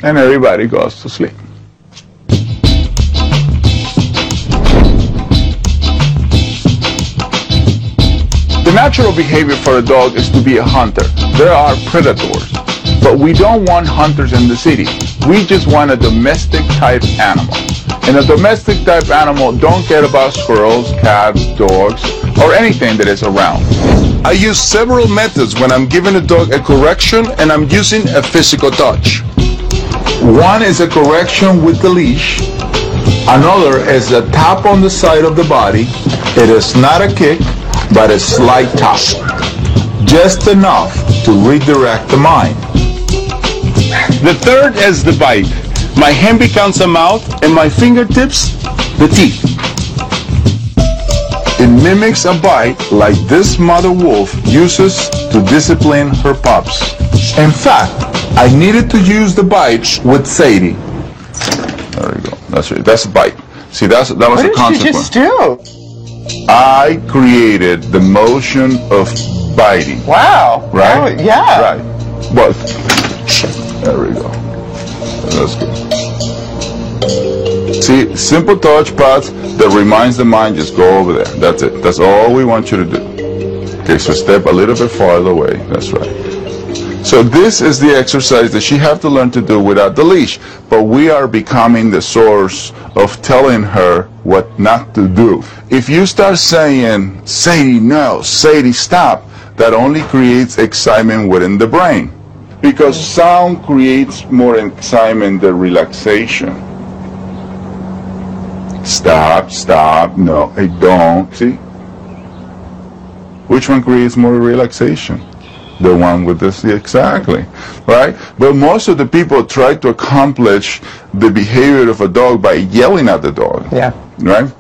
and everybody goes to sleep. The natural behavior for a dog is to be a hunter. There are predators, but we don't want hunters in the city. We just want a domestic type animal. And a domestic type animal don't care about squirrels, cats, dogs, or anything that is around. I use several methods when I'm giving a dog a correction and I'm using a physical touch. One is a correction with the leash. Another is a tap on the side of the body. It is not a kick, but a slight tap. Just enough to redirect the mind. The third is the bite. My hand becomes a mouth and my fingertips, the teeth. It mimics a bite like this mother wolf uses to discipline her pups. In fact, I needed to use the bite with Sadie. There we go. That's it. That's a bite. See, that was a consequence. What did you just do? I created the motion of biting. Wow. Right? Oh, yeah. Right. But there we go. That's good. See, simple touch pads that reminds the mind, just go over there. That's it. That's all we want you to do. Okay, so step a little bit farther away. That's right. So this is the exercise that she have to learn to do without the leash. But we are becoming the source of telling her what not to do. If you start saying, Sadie, no, Sadie, stop, that only creates excitement within the brain. Because sound creates more excitement than relaxation. Stop, stop, no, I don't. See? Which one creates more relaxation? The one with this, exactly, right? But most of the people try to accomplish the behavior of a dog by yelling at the dog. Yeah. Right?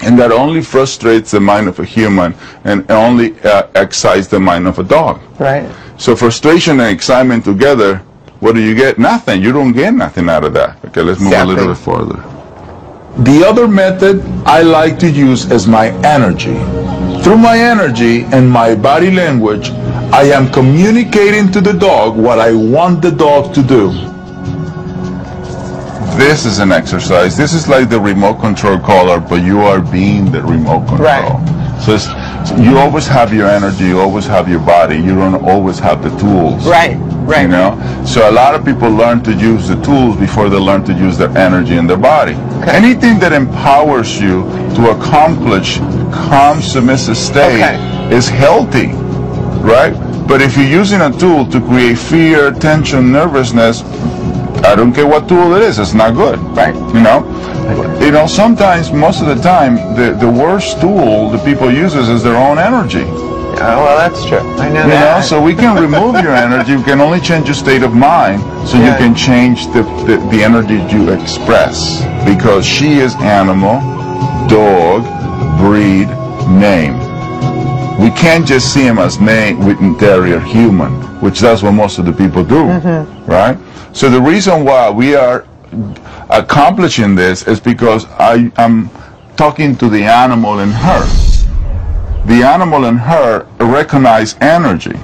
And that only frustrates the mind of a human and only excites the mind of a dog. Right. So frustration and excitement together, what do you get? Nothing. You don't get nothing out of that. Okay, let's move a little bit further. The other method I like to use is my energy. Through my energy and my body language, I am communicating to the dog what I want the dog to do. This is an exercise. This is like the remote control collar, but you are being the remote control. Right. So you always have your energy, you always have your body, you don't always have the tools. Right, right. You know? So a lot of people learn to use the tools before they learn to use their energy in their body. Okay. Anything that empowers you to accomplish calm, submissive state is healthy, right? But if you're using a tool to create fear, tension, nervousness, I don't care what tool it is, it's not good. Right. You know? You know, sometimes, most of the time, the worst tool that people use is their own energy. Yeah, well, that's true. I know you that. know, so we can remove your energy. You can only change your state of mind, so you can change the energy you express. Because she is animal, dog, breed, name. We can't just see him as name with interior human, which that's what most of the people do, right? So the reason why we are accomplishing this is because I am talking to the animal in her. The animal in her recognize energy.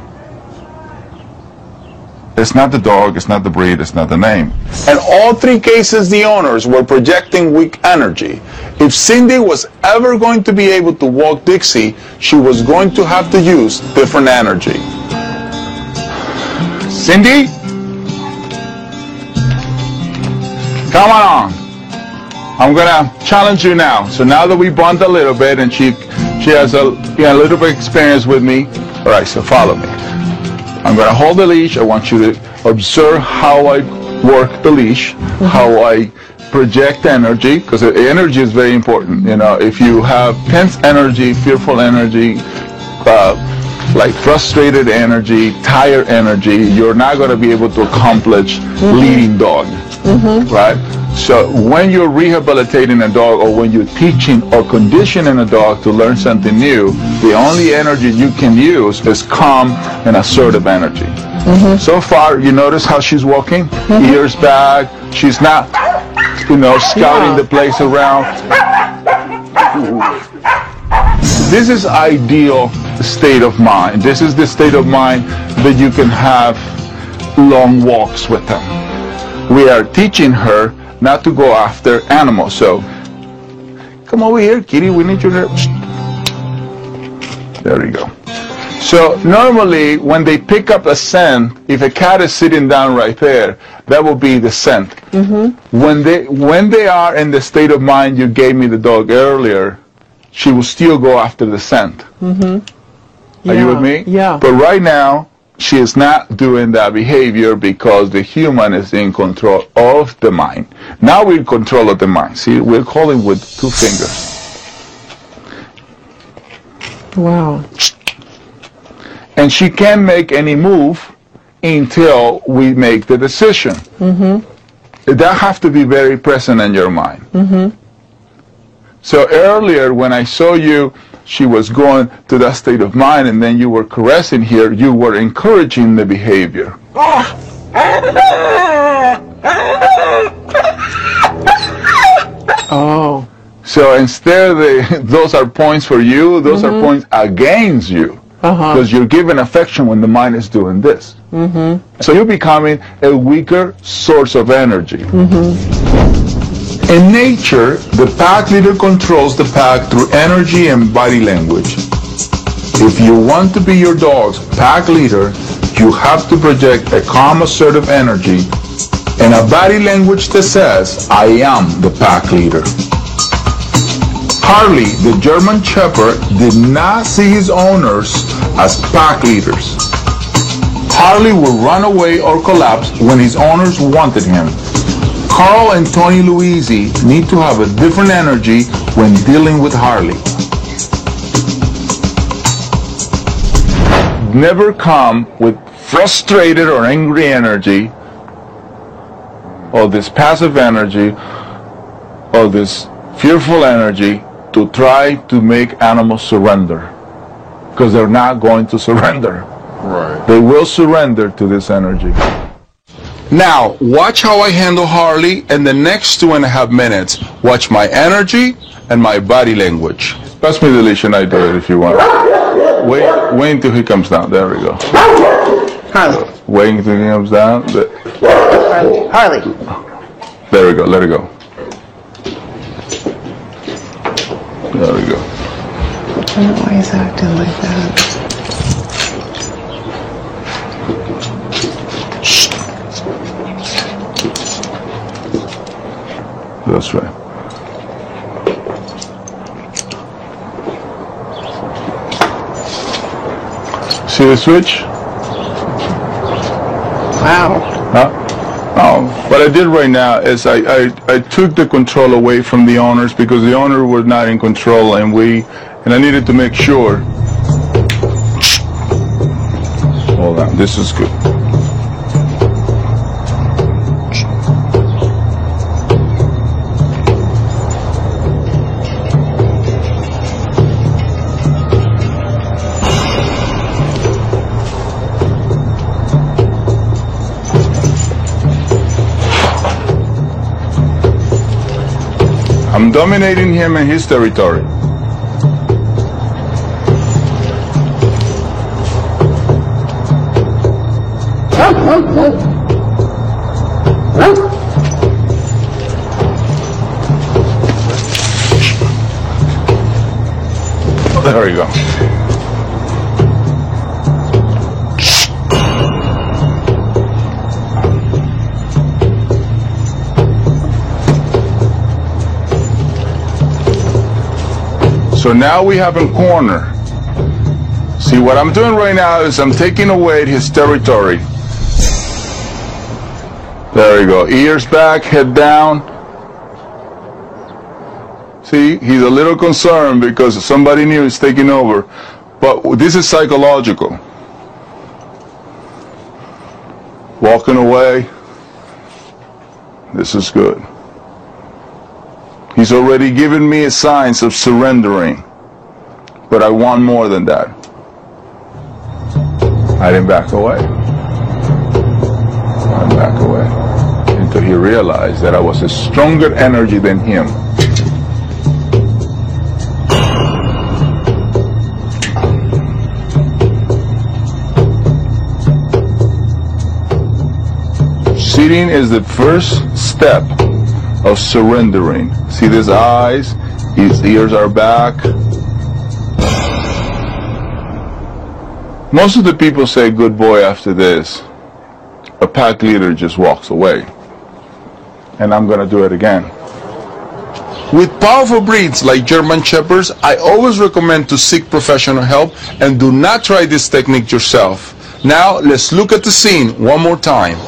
It's not the dog, it's not the breed, it's not the name. In all three cases, the owners were projecting weak energy. If Cindy was ever going to be able to walk Dixie, she was going to have to use different energy. Cindy? Come on. I'm gonna challenge you now. So now that we bond a little bit and she has a little bit of experience with me. All right, so follow me. I'm gonna hold the leash. I want you to observe how I work the leash, how I project energy, because energy is very important. You know, if you have tense energy, fearful energy, like frustrated energy, tired energy, you're not going to be able to accomplish leading dog, right? So when you're rehabilitating a dog, or when you're teaching or conditioning a dog to learn something new, the only energy you can use is calm and assertive energy. So far, you notice how she's walking? Ears back. She's not, you know, scouting the place around. This is ideal state of mind. This is the state of mind that you can have long walks with them. we are teaching her not to go after animals. So, come over here, kitty, we need you to... There you go. So normally when they pick up a scent, if a cat is sitting down right there, that will be the scent. Mm-hmm. When they are in the state of mind you gave me the dog earlier, she will still go after the scent. Mm-hmm. Are you with me? Yeah. But right now, she is not doing that behavior because the human is in control of the mind. Now we're in control of the mind. See, we're calling with 2 fingers. Wow. And she can't make any move until we make the decision. Mm-hmm. That has to be very present in your mind. Mm-hmm. So earlier when I saw you, she was going to that state of mind, and then you were caressing her, you were encouraging the behavior. Oh. So instead, those are points for you, those are points against you. Because you're giving affection when the mind is doing this. Mm-hmm. So you're becoming a weaker source of energy. Mm-hmm. In nature, the pack leader controls the pack through energy and body language. If you want to be your dog's pack leader, you have to project a calm, assertive energy and a body language that says, I am the pack leader. Harley, the German Shepherd, did not see his owners as pack leaders. Harley would run away or collapse when his owners wanted him. Carl and Tony Luisi need to have a different energy when dealing with Harley. Never come with frustrated or angry energy, or this passive energy, or this fearful energy, to try to make animals surrender, because they're not going to surrender. Right. They will surrender to this energy. Now, watch how I handle Harley, and the next 2.5 minutes, watch my energy and my body language. Pass me the leash and I do it if you want. Wait until he comes down. There we go. Harley. Wait until he comes down. Harley. There we go. Let it go. There we go. I don't know why he's acting like that. That's right. See the switch? Wow. Huh? What I did right now is I took the control away from the owners because the owner was not in control, and I needed to make sure. Hold on, this is good. I'm dominating him in his territory. There we go. So now we have him corner. See, what I'm doing right now is I'm taking away his territory. There we go. Ears back, head down. See, he's a little concerned because somebody new is taking over. But this is psychological. Walking away. This is good. He's already given me signs of surrendering, but I want more than that. I didn't back away. I didn't back away until he realized that I was a stronger energy than him. See Leading is the first step of surrendering. See his eyes, his ears are back. Most of the people say good boy after this. A pack leader just walks away. And I'm going to do it again. With powerful breeds like German Shepherds, I always recommend to seek professional help and do not try this technique yourself. Now, let's look at the scene one more time.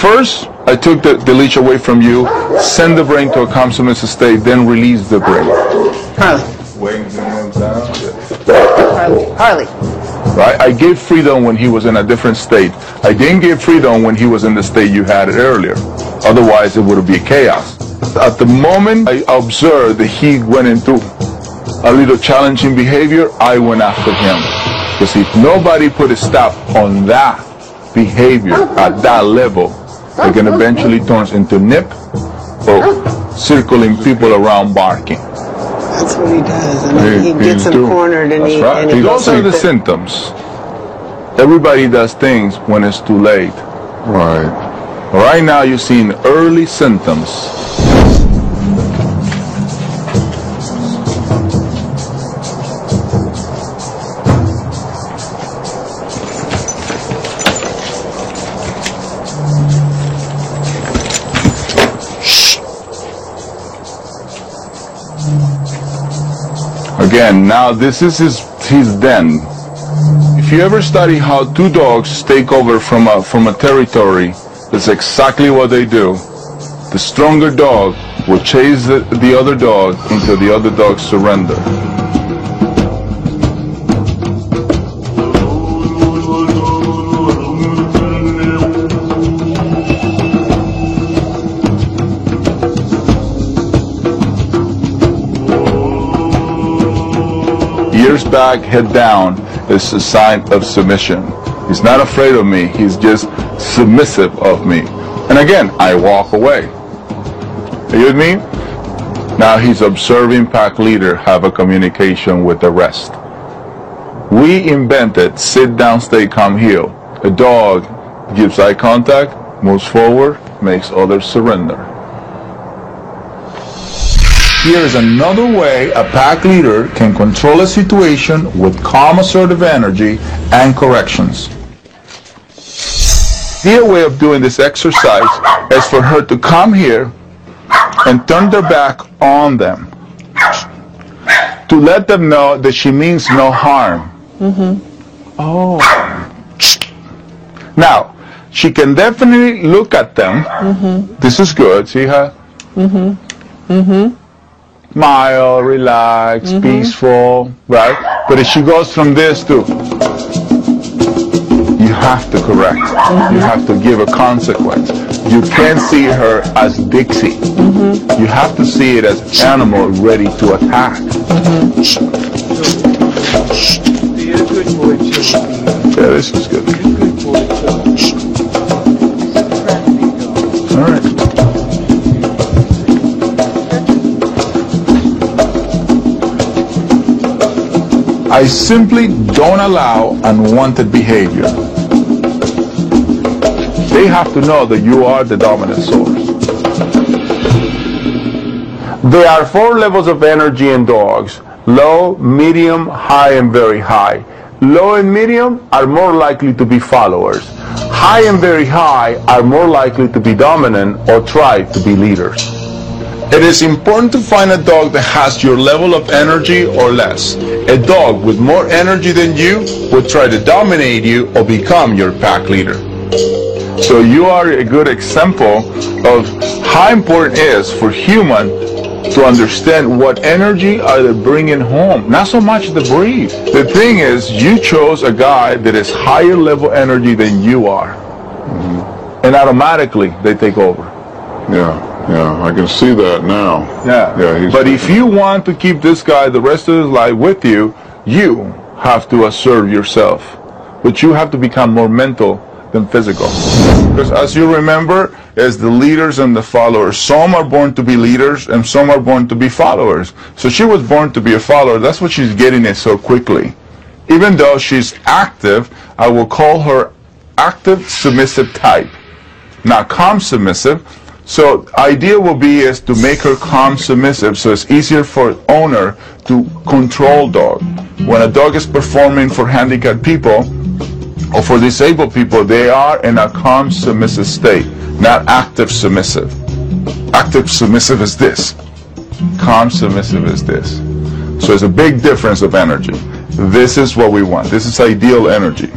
First, I took the leash away from you, send the brain to a consummate state, then release the brain. Harley. Harley. Right? I gave freedom when he was in a different state. I didn't give freedom when he was in the state you had it earlier. Otherwise, it would be chaos. At the moment I observed that he went into a little challenging behavior, I went after him. Because if nobody put a stop on that behavior at that level, it can eventually turn into nip or circling people around barking. That's what he does. And then he gets them cornered and he Those are the symptoms. Everybody does things when it's too late. Right. Right now you're seeing early symptoms. Again, now this is his den. If you ever study how two dogs take over from a territory, that's exactly what they do. The stronger dog will chase the other dog until the other dog surrender. Ears back, head down is a sign of submission. He's not afraid of me, he's just submissive of me. And again, I walk away. Are you with me? Now he's observing pack leader have a communication with the rest. We invented sit down, stay calm, heel. A dog gives eye contact, moves forward, makes others surrender. Here is another way a pack leader can control a situation with calm, assertive energy and corrections. The way of doing this exercise is for her to come here and turn their back on them to let them know that she means no harm. Oh. Now, she can definitely look at them. This is good. See her? Smile, relax, peaceful, right? But if she goes from this to, you have to correct. You have to give a consequence. You can't see her as Dixie. You have to see it as an animal ready to attack. Be a good boy, Joe. Yeah, this is good. Be a good boy, Joe. All right. I simply don't allow unwanted behavior. They have to know that you are the dominant source. There are 4 levels of energy in dogs: low, medium, high, and very high. Low and medium are more likely to be followers. High and very high are more likely to be dominant or try to be leaders. It is important to find a dog that has your level of energy or less. A dog with more energy than you will try to dominate you or become your pack leader. So you are a good example of how important it is for human to understand what energy are they bringing home. Not so much the breed. The thing is, you chose a guy that is higher level energy than you are. And automatically they take over. Yeah, I can see that now. Yeah, but if you want to keep this guy the rest of his life with you, you have to assert yourself. But you have to become more mental than physical. Because as you remember, as the leaders and the followers, some are born to be leaders and some are born to be followers. So she was born to be a follower. That's what she's getting it so quickly. Even though she's active, I will call her active submissive type. not calm submissive. So idea will be is to make her calm submissive, so it's easier for owner to control dog. When a dog is performing for handicapped people or for disabled people, they are in a calm submissive state, not active submissive. Active submissive is this. Calm submissive is this. So it's a big difference of energy. This is what we want. This is ideal energy.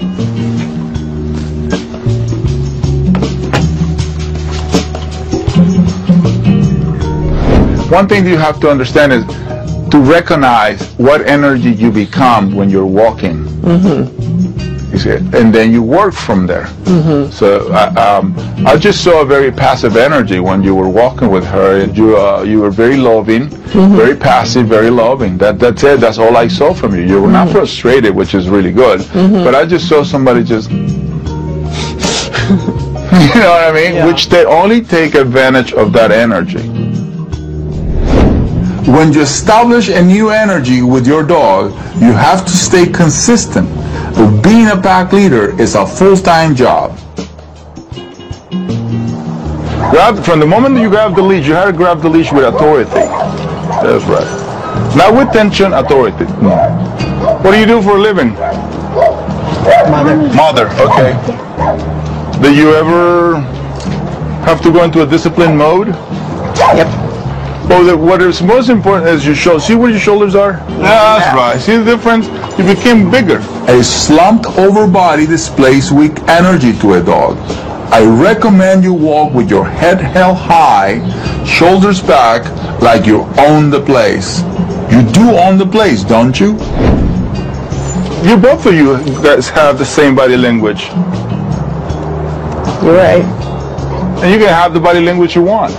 One thing you have to understand is to recognize what energy you become when you're walking. Mm-hmm. You see it? And then you work from there. Mm-hmm. So I just saw a very passive energy when you were walking with her, and you were very loving, mm-hmm. very passive, very loving. That's it. That's all I saw from you. You were not frustrated, which is really good. Mm-hmm. But I just saw somebody just, you know what I mean? Yeah. Which they only take advantage of that energy. When you establish a new energy with your dog, you have to stay consistent. Being a pack leader is a full-time job. From the moment you grab the leash, you have to grab the leash with authority. That's right. Not with tension, authority. What do you do for a living? Mother, okay. Do you ever have to go into a disciplined mode? Yep. Well, what is most important is your shoulders. See where your shoulders are? Yeah, that's right. See the difference? You became bigger. A slumped over body displays weak energy to a dog. I recommend you walk with your head held high, shoulders back, like you own the place. You do own the place, don't you? You both of you guys have the same body language. You're right. And you can have the body language you want.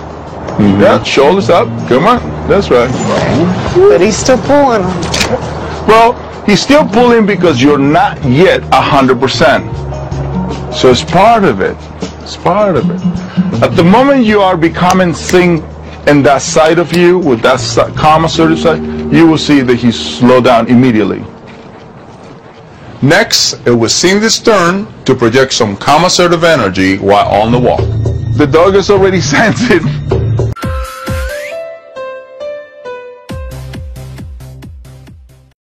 Mm-hmm. Yeah, shoulders up. Come on. That's right. But he's still pulling them. Well, he's still pulling because you're not yet 100%. So it's part of it. It's part of it. At the moment you are becoming sing in that side of you, with that calm assertive side, you will see that he slow down immediately. Next, it was Cindy's turn to project some calm assertive energy while on the walk. The dog is already sensing